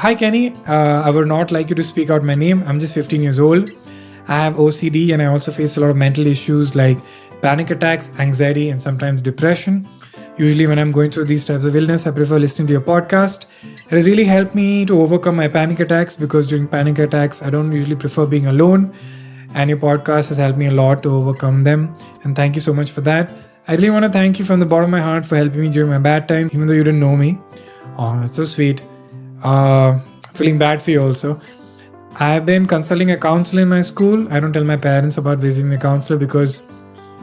Hi Kenny, I would not like you to speak out my name. I'm just 15 years old. I have OCD and I also face a lot of mental issues like panic attacks, anxiety, and sometimes depression. Usually, when I'm going through these types of illness, I prefer listening to your podcast. It has really helped me to overcome my panic attacks because during panic attacks, I don't usually prefer being alone. And your podcast has helped me a lot to overcome them. And thank you so much for that. I really want to thank you from the bottom of my heart for helping me during my bad time, even though you didn't know me. Oh, that's so sweet. Feeling bad for you also. I've been consulting a counselor in my school. I don't tell my parents about visiting the counselor because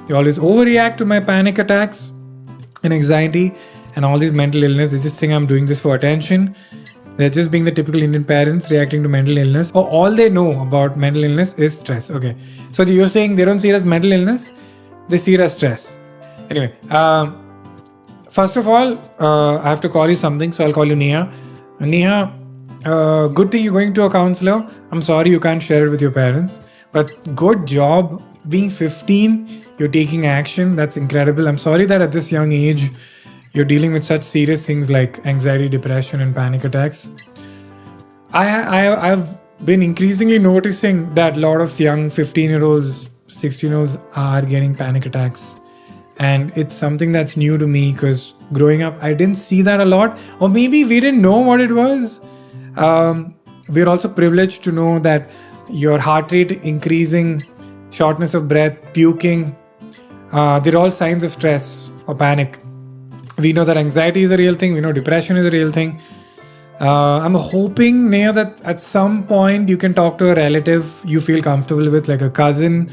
they always overreact to my panic attacks and anxiety and all these mental illness. They just think I'm doing this for attention. They're just being the typical Indian parents reacting to mental illness. Or all they know about mental illness is stress. Okay. So you're saying they don't see it as mental illness, they see it as stress. Anyway, first of all, I have to call you something, so I'll call you Neha. Neha, good thing you're going to a counselor. I'm sorry you can't share it with your parents, but good job. Being 15, you're taking action. That's incredible. I'm sorry that at this young age, you're dealing with such serious things like anxiety, depression, and panic attacks. I've been increasingly noticing that a lot of young 15-year-olds, 16-year-olds are getting panic attacks. And it's something that's new to me because growing up, I didn't see that a lot. Or maybe we didn't know what it was. We're also privileged to know that your heart rate increasing, shortness of breath, puking, they're all signs of stress or panic. We know that anxiety is a real thing. We know depression is a real thing. I'm hoping, Neha, that at some point you can talk to a relative you feel comfortable with, like a cousin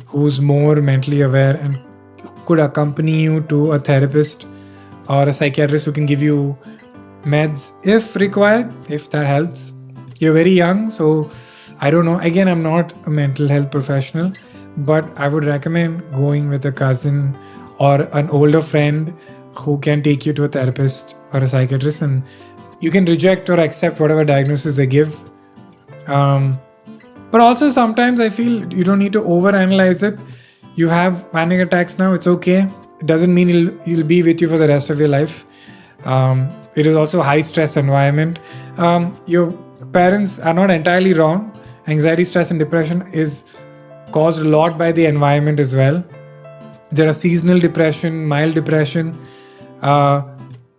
who's more mentally aware and could accompany you to a therapist or a psychiatrist who can give you meds if required, if that helps. You're very young, so I don't know. Again, I'm not a mental health professional, but I would recommend going with a cousin or an older friend who can take you to a therapist or a psychiatrist, and you can reject or accept whatever diagnosis they give. But also sometimes I feel you don't need to overanalyze it. You have panic attacks now, it's okay. It doesn't mean you'll be with you for the rest of your life. It is also a high stress environment. Your parents are not entirely wrong. Anxiety, stress, and depression is caused a lot by the environment as well. There are seasonal depression, mild depression. A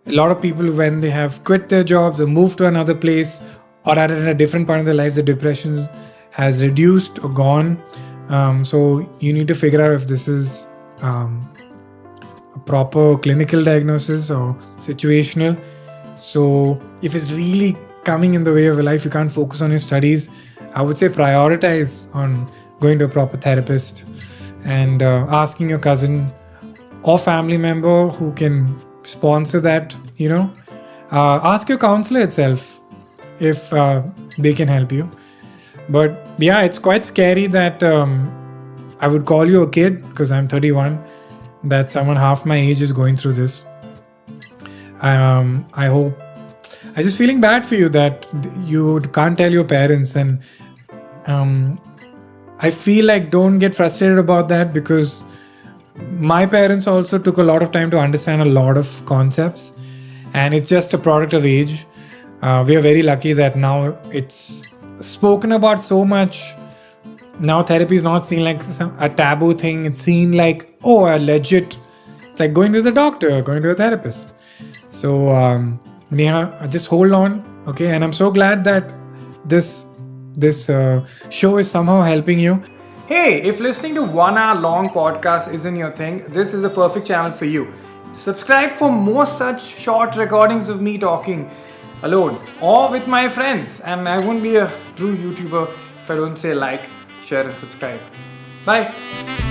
lot of people, when they have quit their jobs or moved to another place or are in a different part of their lives, the depression has reduced or gone. So you need to figure out if this is a proper clinical diagnosis or situational. So if it's really coming in the way of your life, you can't focus on your studies, I would say prioritize on going to a proper therapist and asking your cousin or family member who can sponsor that, ask your counselor itself if they can help you. But yeah, it's quite scary that I would call you a kid because I'm 31, that someone half my age is going through this. I'm just feeling bad for you that you can't tell your parents, and I feel like don't get frustrated about that because my parents also took a lot of time to understand a lot of concepts, and it's just a product of age. We are very lucky that now it's spoken about so much. Now therapy is not seen like a taboo thing. It's seen like, a legit. It's like going to the doctor, going to a therapist. So Neha, just hold on, okay? And I'm so glad that this show is somehow helping you. Hey, if listening to 1 hour long podcast isn't your thing, this is a perfect channel for you. Subscribe for more such short recordings of me talking alone or with my friends. And I won't be a true YouTuber if I don't say like, share and subscribe. Bye.